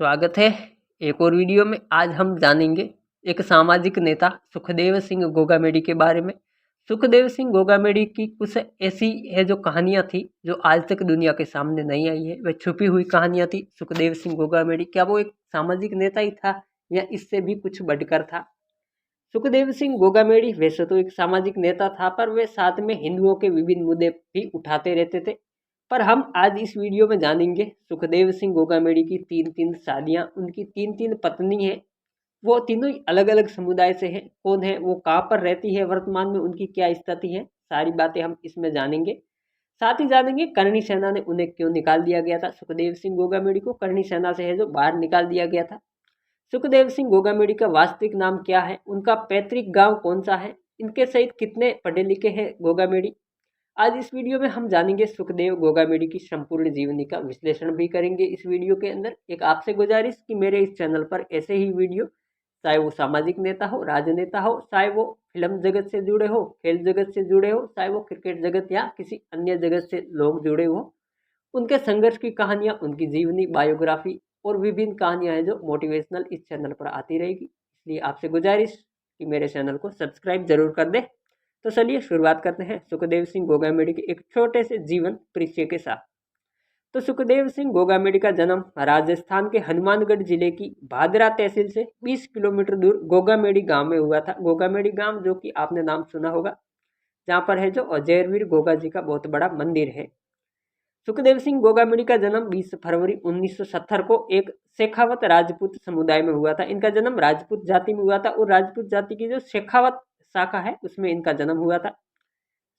स्वागत है एक और वीडियो में। आज हम जानेंगे एक सामाजिक नेता सुखदेव सिंह गोगामेडी के बारे में। सुखदेव सिंह गोगामेडी की कुछ ऐसी है जो कहानियां थी जो आज तक दुनिया के सामने नहीं आई है। वह छुपी हुई कहानियां थी। सुखदेव सिंह गोगामेडी क्या वो एक सामाजिक नेता ही था या इससे भी कुछ बढ़कर था? सुखदेव सिंह गोगामेडी वैसे तो एक सामाजिक नेता था, पर वे साथ में हिंदुओं के विभिन्न मुद्दे भी उठाते रहते थे। पर हम आज इस वीडियो में जानेंगे सुखदेव सिंह गोगामेडी की तीन तीन शादियां, उनकी तीन तीन पत्नी है, वो तीनों ही अलग अलग समुदाय से हैं। कौन है वो, कहाँ पर रहती है, वर्तमान में उनकी क्या स्थिति है, सारी बातें हम इसमें जानेंगे। साथ ही जानेंगे करणी सेना ने उन्हें क्यों निकाल दिया गया था। सुखदेव सिंह गोगामेडी को करणी सेना से है जो बाहर निकाल दिया गया था। सुखदेव सिंह गोगामेडी का वास्तविक नाम क्या है, उनका पैतृक गांव कौन सा है, इनके सहित कितने पढ़े लिखे हैं गोगामेडी। आज इस वीडियो में हम जानेंगे सुखदेव गोगामेडी की संपूर्ण जीवनी का विश्लेषण भी करेंगे। इस वीडियो के अंदर एक आपसे गुजारिश कि मेरे इस चैनल पर ऐसे ही वीडियो, चाहे वो सामाजिक नेता हो, राजनेता हो, चाहे वो फिल्म जगत से जुड़े हो, खेल जगत से जुड़े हो, चाहे वो क्रिकेट जगत या किसी अन्य जगत से लोग जुड़े हो, उनके संघर्ष की कहानियां, उनकी जीवनी, बायोग्राफी और विभिन्न कहानियां हैं जो मोटिवेशनल इस चैनल पर आती रहेगी। इसलिए आपसे गुजारिश कि मेरे चैनल को सब्सक्राइब जरूर कर दे। तो चलिए शुरुआत करते हैं सुखदेव सिंह गोगामेडी के एक छोटे से जीवन परिचय के साथ। तो सुखदेव सिंह गोगामेडी का जन्म राजस्थान के हनुमानगढ़ जिले की भादरा तहसील से 20 किलोमीटर दूर गोगामेडी गांव में हुआ था। गोगामेडी गांव जो कि आपने नाम सुना होगा, जहां पर है जो अजयवीर गोगा जी का बहुत बड़ा मंदिर है। सुखदेव सिंह गोगामेडी का जन्म 20 फरवरी 1970 को एक शेखावत राजपूत समुदाय में हुआ था। इनका जन्म राजपूत जाति में हुआ था और राजपूत जाति की जो शेखावत शाखा है उसमें इनका जन्म हुआ था।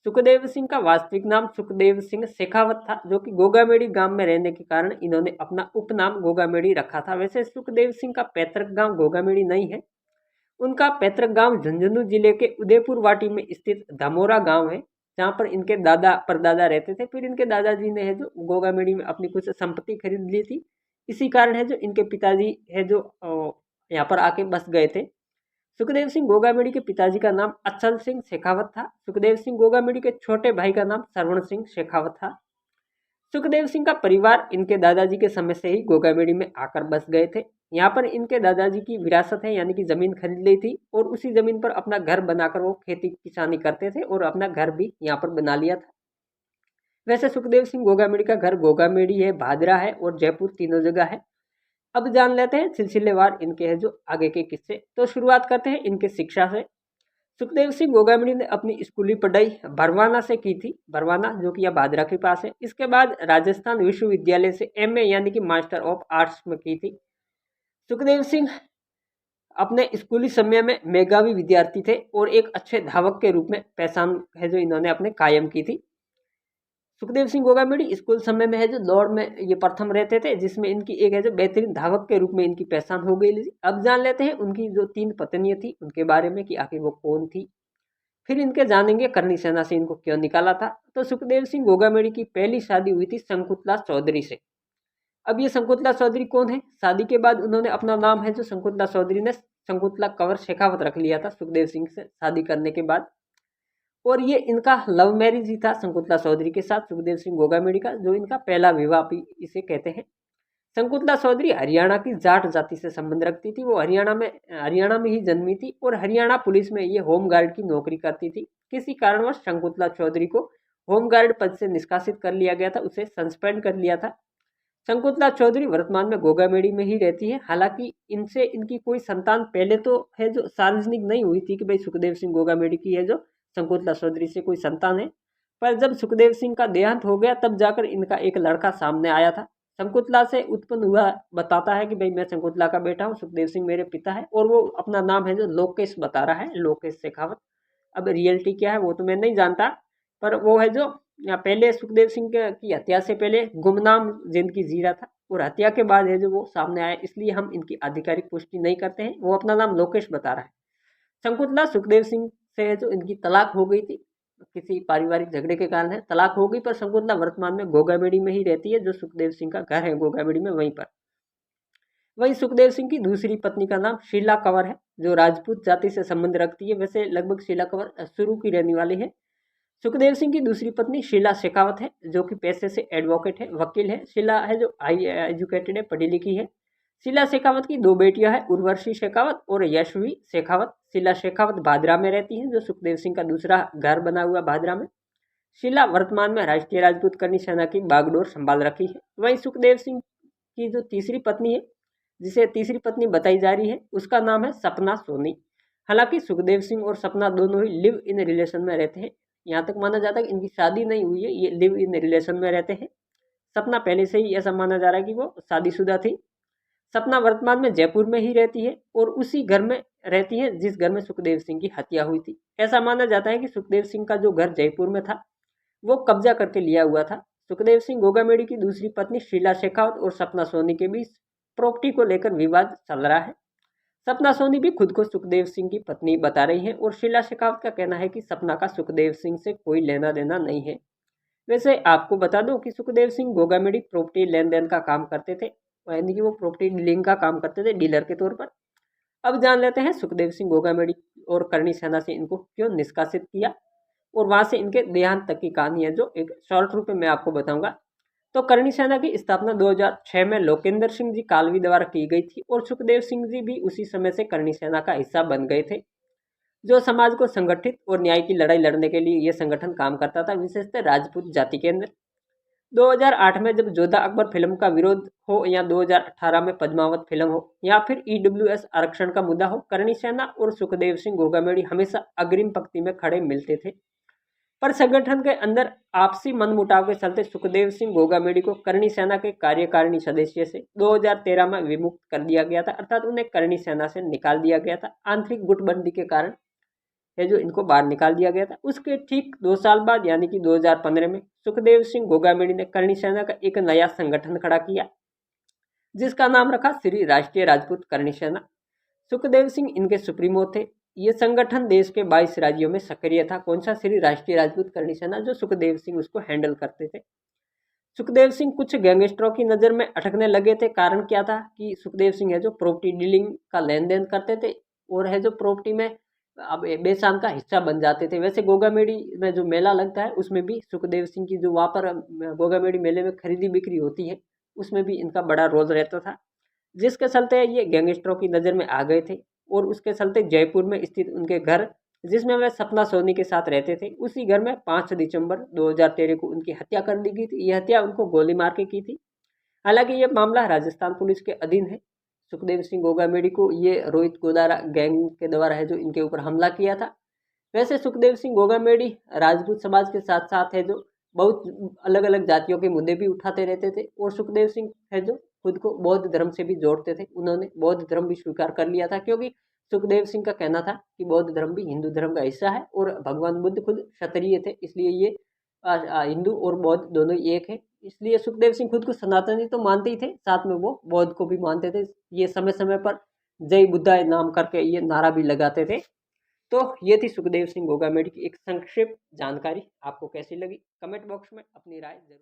सुखदेव सिंह का वास्तविक नाम सुखदेव सिंह शेखावत था, जो कि गोगामेडी गांव में रहने के कारण इन्होंने अपना उपनाम गोगामेडी रखा था। वैसे सुखदेव सिंह का पैतृक गांव गोगामेडी नहीं है, उनका पैतृक गांव झुंझुनू जिले के उदयपुर वाटी में स्थित धामोरा गांव है, जहाँ पर इनके दादा परदादा रहते थे। फिर इनके दादाजी ने है जो गोगामेडी में अपनी कुछ संपत्ति खरीद ली थी। इसी कारण है जो इनके पिताजी है जो यहाँ पर आके बस गए थे। सुखदेव सिंह गोगामेडी के पिताजी का नाम अचल सिंह शेखावत था। सुखदेव सिंह गोगामेडी के छोटे भाई का नाम श्रवण सिंह शेखावत था। सुखदेव सिंह का परिवार इनके दादाजी के समय से ही गोगामेडी में आकर बस गए थे। यहाँ पर इनके दादाजी की विरासत है, यानी कि जमीन खरीद ली थी और उसी जमीन पर अपना घर बनाकर वो खेती किसानी करते थे और अपना घर भी यहाँ पर बना लिया था। वैसे सुखदेव सिंह गोगामेडी का घर गोगामेडी है, भादरा है और जयपुर, तीनों जगह है। अब जान लेते हैं सिलसिलेवार इनके है जो आगे के किस्से। तो शुरुआत करते हैं इनके शिक्षा से। सुखदेव सिंह गोगामेडी ने अपनी स्कूली पढ़ाई बरवाना से की थी, बरवाना जो कि यह भादरा के पास है। इसके बाद राजस्थान विश्वविद्यालय से एमए यानी कि मास्टर ऑफ आर्ट्स में की थी। सुखदेव सिंह अपने स्कूली समय में मेधावी विद्यार्थी थे और एक अच्छे धावक के रूप में पहचान है जो इन्होंने अपने कायम की थी। सुखदेव सिंह गोगामेडी स्कूल समय में है जो दौड़ में ये प्रथम रहते थे, जिसमें इनकी एक है जो बेहतरीन धावक के रूप में इनकी पहचान हो गई। अब जान लेते हैं उनकी जो तीन पत्नियां थी उनके बारे में कि आखिर वो कौन थी। फिर इनके जानेंगे करणी सेना से इनको क्यों निकाला था। तो सुखदेव सिंह गोगामेडी की पहली शादी हुई थी शंकुतला चौधरी से। अब ये शंकुतला चौधरी कौन है? शादी के बाद उन्होंने अपना नाम है जो शंकुतला चौधरी ने शंकुतला कंवर शेखावत रख लिया था सुखदेव सिंह से शादी करने के बाद। और ये इनका लव मैरिज ही था शंकुतला चौधरी के साथ, सुखदेव सिंह गोगामेडी का, जो इनका पहला विवाह भी इसे कहते हैं। शंकुतला चौधरी हरियाणा की जाट जाति से संबंध रखती थी। वो हरियाणा में ही जन्मी थी और हरियाणा पुलिस में ये होमगार्ड की नौकरी करती थी। किसी कारणवश शंकुतला चौधरी को होमगार्ड पद से निष्कासित कर लिया गया था, उसे सस्पेंड कर लिया था। शंकुतला चौधरी वर्तमान में गोगामेडी में ही रहती है। हालांकि इनसे इनकी कोई संतान पहले तो है जो सार्वजनिक नहीं हुई थी कि भाई सुखदेव सिंह गोगामेडी की है जो शंकुतला चौधरी से कोई संतान है, पर जब सुखदेव सिंह का देहांत हो गया तब जाकर इनका एक लड़का सामने आया था। शंकुतला से उत्पन्न हुआ बताता है कि भाई मैं शंकुतला का बेटा हूँ, सुखदेव सिंह मेरे पिता है, और वो अपना नाम है जो लोकेश बता रहा है, लोकेश शेखावत। अब रियलिटी क्या है वो तो मैं नहीं जानता, पर वो है जो पहले सुखदेव सिंह की हत्या से पहले गुमनाम जिंदगी जी रहा था और हत्या के बाद है जो वो सामने आया, इसलिए हम इनकी आधिकारिक पुष्टि नहीं करते हैं। वो अपना नाम लोकेश बता रहा है। शंकुतला सुखदेव सिंह से जो इनकी तलाक हो गई थी, किसी पारिवारिक झगड़े के कारण है तलाक हो गई, पर शंकुतला वर्तमान में गोगामेडी में ही रहती है, जो सुखदेव सिंह का घर है गोगामेडी में वहीं पर। वहीं सुखदेव सिंह की दूसरी पत्नी का नाम शीला कंवर है, जो राजपूत जाति से संबंध रखती है। वैसे लगभग शीला कंवर शुरू की रहने वाली है। सुखदेव सिंह की दूसरी पत्नी शीला शेखावत है, जो कि पेशे से एडवोकेट है, वकील है। शीला है जो हाई एजुकेटेड है, पढ़ी लिखी है। शीला शेखावत की 2 बेटियां हैं, उर्वशी शेखावत और यशवी शेखावत। शीला शेखावत भादरा में रहती हैं, जो सुखदेव सिंह का दूसरा घर बना हुआ भादरा में। शीला वर्तमान में राष्ट्रीय राजपूत करनी सेना की बागडोर संभाल रखी है। वहीं सुखदेव सिंह की जो तीसरी पत्नी है, जिसे तीसरी पत्नी बताई जा रही है, उसका नाम है सपना सोनी। हालांकि सुखदेव सिंह और सपना दोनों ही लिव इन रिलेशन में रहते हैं। यहाँ तक माना जाता है कि इनकी शादी नहीं हुई है, ये लिव इन रिलेशन में रहते हैं। सपना पहले से ही ऐसा माना जा रहा है कि वो शादीशुदा थी। सपना वर्तमान में जयपुर में ही रहती है और उसी घर में रहती है जिस घर में सुखदेव सिंह की हत्या हुई थी। ऐसा माना जाता है कि सुखदेव सिंह का जो घर जयपुर में था वो कब्जा करके लिया हुआ था। सुखदेव सिंह गोगामेडी की दूसरी पत्नी शीला शेखावत और सपना सोनी के बीच प्रॉपर्टी को लेकर विवाद चल रहा है। सपना सोनी भी खुद को सुखदेव सिंह की पत्नी बता रही है और शीला शेखावत का कहना है कि सपना का सुखदेव सिंह से कोई लेना देना नहीं है। वैसे आपको बता दूं कि सुखदेव सिंह गोगामेडी प्रॉपर्टी लेन देन का काम करते थे, यानी कि वो प्रॉपर्टी डीलिंग का काम करते थे डीलर के तौर पर। अब जान लेते हैं सुखदेव सिंह गोगामेडी और करणी सेना से इनको क्यों निष्कासित किया और वहां से इनके देहांत तक की कहानी है, जो एक शॉर्ट रूप में मैं आपको बताऊंगा। तो करणी सेना की स्थापना 2006 में लोकेंद्र सिंह जी कालवी द्वारा की गई थी और सुखदेव सिंह जी भी उसी समय से करणी सेना का हिस्सा बन गए थे, जो समाज को संगठित और न्याय की लड़ाई लड़ने के लिए यह संगठन काम करता था, विशेषतः राजपूत जाति के अंदर। 2008 में जब जोधा अकबर फिल्म का विरोध हो या 2018 में पद्मावत फिल्म हो या फिर ईडब्ल्यूएस आरक्षण का मुद्दा हो, करणी सेना और सुखदेव सिंह गोगामेडी हमेशा अग्रिम पंक्ति में खड़े मिलते थे। पर संगठन के अंदर आपसी मनमुटाव के चलते सुखदेव सिंह गोगामेडी को करणी सेना के कार्यकारिणी सदस्य से 2013 में विमुक्त कर दिया गया था, अर्थात उन्हें करणी सेना से निकाल दिया गया था। आंतरिक गुटबंदी के कारण है जो इनको बाहर निकाल दिया गया था। उसके ठीक 2 साल बाद यानी कि 2015 में सुखदेव सिंह गोगामेडी ने करणी सेना का एक नया संगठन खड़ा किया, जिसका नाम रखा श्री राष्ट्रीय राजपूत करणी सेना। सुखदेव सिंह इनके सुप्रीमो थे। ये संगठन देश के 22 राज्यों में सक्रिय था। कौन सा? श्री राष्ट्रीय राजपूत करणी सेना, जो सुखदेव सिंह उसको हैंडल करते थे। सुखदेव सिंह कुछ गैंगस्टरों की नज़र में अटकने लगे थे। कारण क्या था कि सुखदेव सिंह है जो प्रॉपर्टी डीलिंग का लेन देन करते थे और है जो प्रॉपर्टी में अब बेसान का हिस्सा बन जाते थे। वैसे गोगामेडी में जो मेला लगता है उसमें भी सुखदेव सिंह की जो वहाँ पर गोगामेडी मेले में खरीदी बिक्री होती है उसमें भी इनका बड़ा रोल रहता था, जिसके चलते ये गैंगस्टरों की नज़र में आ गए थे। और उसके चलते जयपुर में स्थित उनके घर, जिसमें वह सपना सोनी के साथ रहते थे, उसी घर में 5 दिसंबर 2013 को उनकी हत्या कर दी गई थी। यह हत्या उनको गोली मार के की थी। हालांकि ये मामला राजस्थान पुलिस के अधीन है। सुखदेव सिंह गोगामेडी को ये रोहित गोदारा गैंग के द्वारा है जो इनके ऊपर हमला किया था। वैसे सुखदेव सिंह गोगामेडी राजपूत समाज के साथ साथ है जो बहुत अलग अलग जातियों के मुद्दे भी उठाते रहते थे और सुखदेव सिंह है जो खुद को बौद्ध धर्म से भी जोड़ते थे। उन्होंने बौद्ध धर्म भी स्वीकार कर लिया था, क्योंकि सुखदेव सिंह का कहना था कि बौद्ध धर्म भी हिंदू धर्म का हिस्सा है और भगवान बुद्ध खुद क्षत्रिय थे, इसलिए ये हिंदू और बौद्ध दोनों ही एक है। इसलिए सुखदेव सिंह खुद को सनातनी तो मानते ही थे, साथ में वो बौद्ध को भी मानते थे। ये समय समय पर जय बुद्धाय नाम करके ये नारा भी लगाते थे। तो ये थी सुखदेव सिंह गोगामेडी की एक संक्षिप्त जानकारी। आपको कैसी लगी कमेंट बॉक्स में अपनी राय जरूर